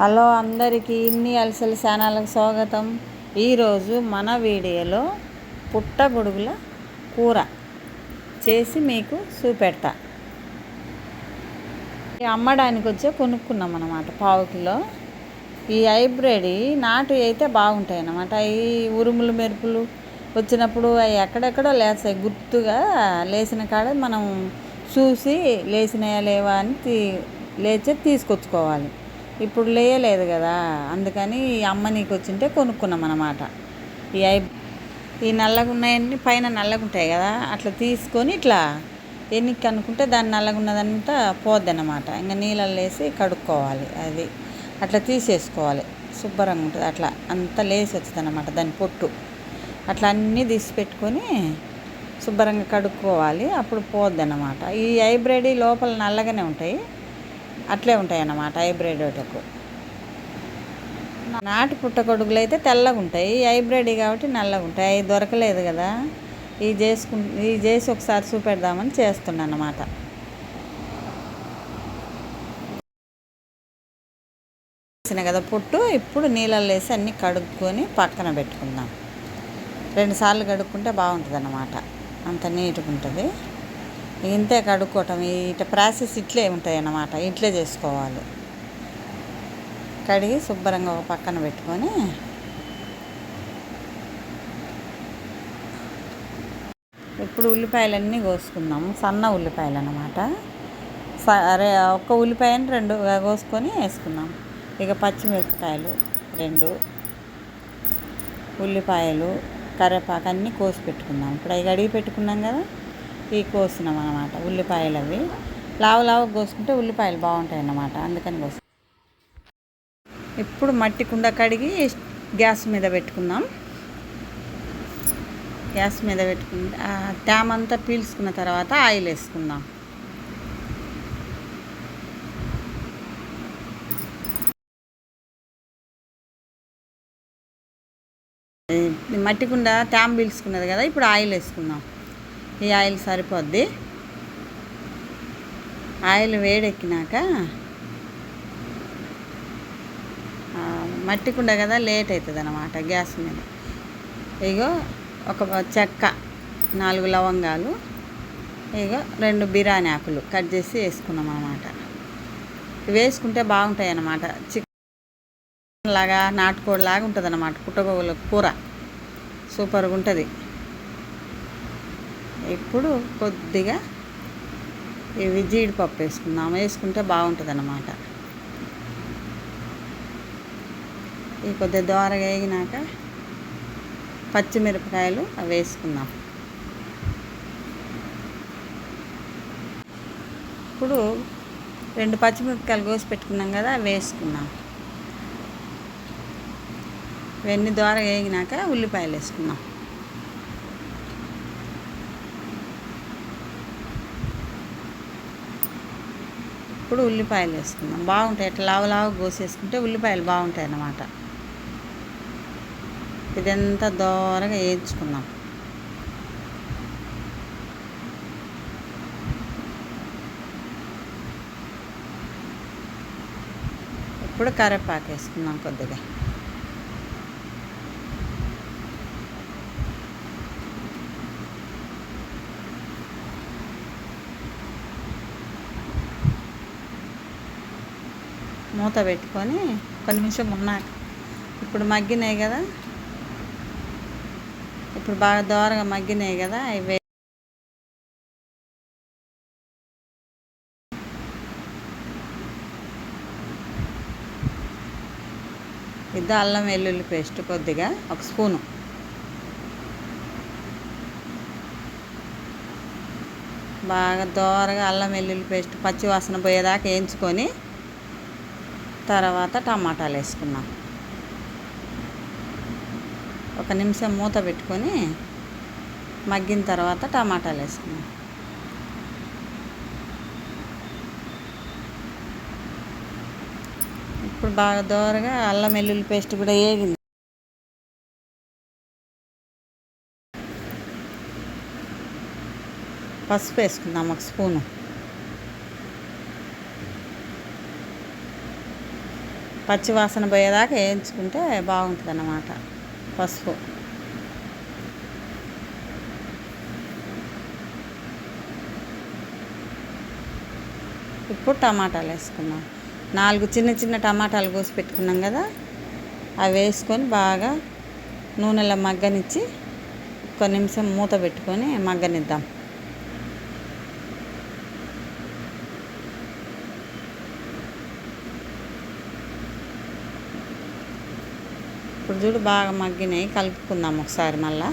Hello అందరికీ ఇన్ని అలసల ఛానల్కి స్వాగతం. ఈరోజు మన వీడియోలో పుట్టగొడుగుల కూర చేసి మీకు చూపెడతా. అమ్మడానికి వచ్చే కొనుక్కున్నాం అన్నమాట, పావు కిలో. ఈ హైబ్రిడ్ నాటు అయితే బాగుంటాయి అన్నమాట. ఈ ఉరుములు మెరుపులు వచ్చినప్పుడు అవి ఎక్కడెక్కడో లేస్తాయి, గుర్తుగా లేచిన కాడ మనం చూసి లేచినాయా లేవా అని లేచి తీసుకొచ్చుకోవాలి. ఇప్పుడు లేయలేదు కదా, అందుకని అమ్మ నీకు వచ్చింటే కొనుక్కున్నాం అన్నమాట. ఈ నల్లగా ఉన్నాయన్నీ పైన నల్లగా ఉంటాయి కదా, అట్లా తీసుకొని ఇట్లా ఎన్నికి అనుకుంటే దాన్ని నల్లగా ఉన్నదంతా పోద్ది అన్నమాట. ఇంకా నీళ్ళల్లో వేసి కడుక్కోవాలి. అది అట్లా తీసేసుకోవాలి, శుభ్రంగా ఉంటుంది. అట్లా అంతా లేసి వచ్చింది అన్నమాట దాని పొట్టు. అట్లా అన్నీ తీసి పెట్టుకొని శుభ్రంగా కడుక్కోవాలి, అప్పుడు పోద్ది అన్నమాట. ఈ హైబ్రిడ్ లోపల నల్లగానే ఉంటాయి, అట్లే ఉంటాయి అన్నమాట హైబ్రిడ్ ఒకటకు. నాటు పుట్టగొడుగులు అయితే తెల్లగా ఉంటాయి, హైబ్రిడ్ కాబట్టి నల్లగా ఉంటాయి. అవి దొరకలేదు కదా, ఇవి చేసి ఒకసారి చూపెడదామని చేస్తున్నాను అన్నమాట. వేసిన కదా పొట్టు, ఇప్పుడు నీళ్ళల్లో వేసి అన్నీ కడుక్కొని పక్కన పెట్టుకుందాం. 2 సార్లు కడుక్కుంటే బాగుంటుంది అన్నమాట, అంత నీట్గా ఉంటుంది. ఇంతే కడుక్కోవటం, ఇట్లా ప్రాసెస్ ఇట్లే ఉంటాయి అన్నమాట. ఇట్లే చేసుకోవాలి. కడిగి శుభ్రంగా ఒక పక్కన పెట్టుకొని ఇప్పుడు ఉల్లిపాయలన్నీ కోసుకుందాము. సన్న ఉల్లిపాయలు అన్నమాట. ఒక్క ఉల్లిపాయని 2గా కోసుకొని వేసుకుందాం. ఇక పచ్చిమిరపకాయలు 2, ఉల్లిపాయలు, కరివేపాకు అన్నీ కోసి పెట్టుకుందాం. ఇప్పుడు అవి కడిగి పెట్టుకున్నాం కదా, ఇవి కోసినాం అన్నమాట. ఉల్లిపాయలు అవి లావు కోసుకుంటే ఉల్లిపాయలు బాగుంటాయి అన్నమాట, అందుకని కోసి. ఇప్పుడు మట్టి కుండ కడిగి గ్యాస్ మీద పెట్టుకుందాం. గ్యాస్ మీద పెట్టుకుంటే తేమ అంతా పీల్చుకున్న తర్వాత ఆయిల్ వేసుకుందాం. మట్టి కుండ తేమ పీల్చుకున్నది కదా, ఇప్పుడు ఆయిల్ వేసుకుందాం. ఈ ఆయిల్ సరిపోద్ది. ఆయిల్ వేడెక్కినాక, మట్టి కుండ కదా లేట్ అవుతుంది అన్నమాట గ్యాస్ మీద. ఇగో ఒక చెక్క, 4 లవంగాలు, ఇగో 2 బిర్యానీ ఆకులు కట్ చేసి వేసుకున్నాం అన్నమాట. ఇవి వేసుకుంటే బాగుంటాయి అన్నమాట. చికెన్ లాగా నాటుకోడి లాగా ఉంటుంది అన్నమాట పుట్టగొడుగుల కూర, సూపర్గా ఉంటుంది. ఇప్పుడు కొద్దిగా ఇవి జీడిపప్పు వేసుకుందాం, వేసుకుంటే బాగుంటుంది అన్నమాట. ఇవి కొద్దిగా దోరగా వేగినాక పచ్చిమిరపకాయలు అవి వేసుకుందాం. ఇప్పుడు 2 పచ్చిమిరపకాయలు కోసి పెట్టుకున్నాం కదా, అవి వేసుకుందాం. ఇవన్నీ దోరగా వేగినాక ఉల్లిపాయలు వేసుకుందాం. ఇప్పుడు ఉల్లిపాయలు వేసుకుందాం. బాగుంటాయి అట్లా లావు కోసేసుకుంటే ఉల్లిపాయలు బాగుంటాయి అన్నమాట. ఇదంతా దోరగా వేయించుకుందాం. ఇప్పుడు కరివేపాకు వేసుకుందాం కొద్దిగా. మూత పెట్టుకొని 1 నిమిషం ఉన్నాక, ఇప్పుడు మగ్గినాయి కదా, ఇప్పుడు బాగా దోరగా మగ్గినాయి కదా, ఇవి ఇది అల్లం వెల్లుల్లి పేస్ట్ కొద్దిగా 1 స్పూను, బాగా దోరగా అల్లం వెల్లుల్లి పేస్ట్ పచ్చి వాసన పోయేదాకా వేయించుకొని తర్వాత టమాటాలు వేసుకున్నాం. 1 నిమిషం మూత పెట్టుకొని మగ్గిన తర్వాత టమాటాలు వేసుకున్నాం. ఇప్పుడు బాగా దోరగా అల్లం వెల్లుల్లి పేస్ట్ కూడా వేగింది. పసుపు వేసుకుందాం 1 స్పూను. పచ్చి వాసన పోయేదాకా వేయించుకుంటే బాగుంటుంది అన్నమాట. పసుపు, ఇప్పుడు టమాటాలు వేసుకున్నాం. 4 చిన్న చిన్న టమాటాలు కోసి పెట్టుకున్నాం కదా, అవి వేసుకొని బాగా నూనెలో మగ్గనిచ్చి 1 నిమిషం మూత పెట్టుకొని మగ్గనిద్దాం. ఇప్పుడు చూడు బాగా మగ్గినాయి, కలుపుకుందాం ఒకసారి మళ్ళా.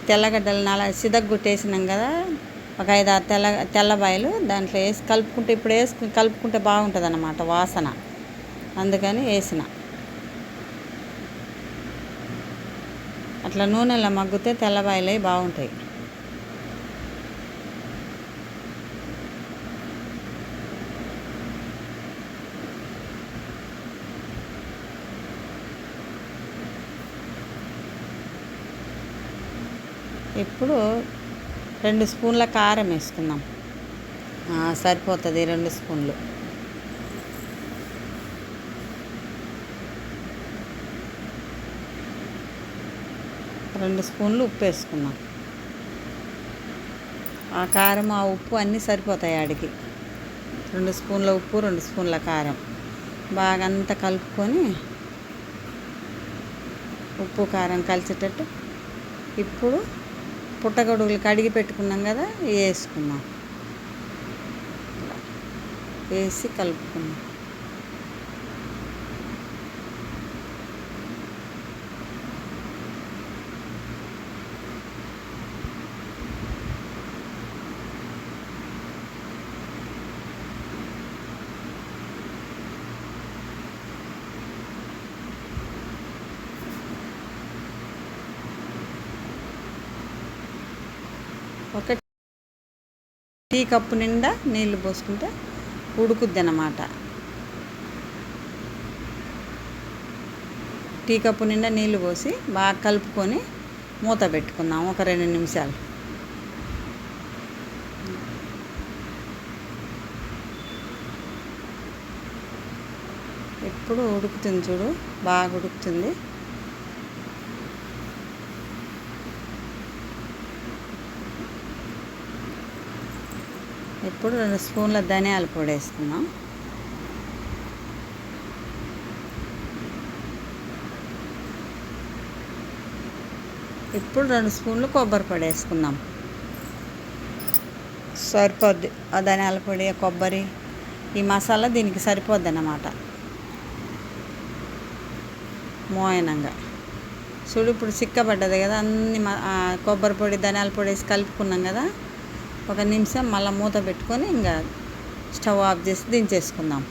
తెల్లగడ్డలు సిదగ్గొట్టేసినాం కదా, ఒక 5-6 తెల్లబాయలు దాంట్లో వేసి కలుపుకుంటే, ఇప్పుడు కలుపుకుంటే బాగుంటుంది అన్నమాట వాసన, అందుకని వేసిన. అట్లా నూనెలో మగ్గితే తెల్లబాయలు అవి బాగుంటాయి. ఇప్పుడు 2 స్పూన్ల కారం వేసుకుందాం. సరిపోతుంది 2 స్పూన్లు. రెండు స్పూన్లు ఉప్పు వేసుకుందాం. ఆ కారం ఆ ఉప్పు అన్నీ సరిపోతాయి ఆడికి. 2 స్పూన్ల ఉప్పు, 2 స్పూన్ల కారం బాగా అంతా కలుపుకొని, ఉప్పు కారం కలిసేటట్టు ఇప్పుడు పుట్టగొడుగులు కడిగి పెట్టుకున్నాం కదా, వేసుకుందాం. వేసి కలుపుకుందాం. ఒక టీ కప్పు నిండా నీళ్ళు పోసుకుంటే ఉడుకుద్ది అన్నమాట. టీ కప్పు నిండా నీళ్ళు పోసి బాగా కలుపుకొని మూత పెట్టుకుందాం ఒక 2 నిమిషాలు. ఇప్పుడు ఉడుకుతుంది చూడు, బాగా ఉడుకుతుంది. ఇప్పుడు 2 స్పూన్ల ధనియాల పొడి వేసుకుందాం. ఇప్పుడు 2 స్పూన్లు కొబ్బరి పొడి వేసుకుందాం. సరిపోద్ది ఆ ధనియాల పొడి, కొబ్బరి, ఈ మసాలా దీనికి సరిపోద్ది అన్నమాట. మోయనంగా చూడు, ఇప్పుడు చిక్కబడ్డది కదా, అన్ని కొబ్బరి పొడి, ధనియాల పొడి వేసి కలుపుకున్నాం కదా, 1 నిమిషం మళ్ళీ మూత పెట్టుకొని ఇంకా స్టవ్ ఆఫ్ చేసి దించేసుకుందాం.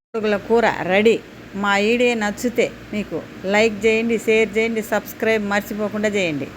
పురుగుల కూర రెడీ. మా వీడియో నచ్చితే మీకు లైక్ చేయండి, షేర్ చేయండి, సబ్స్క్రైబ్ మర్చిపోకుండా చేయండి.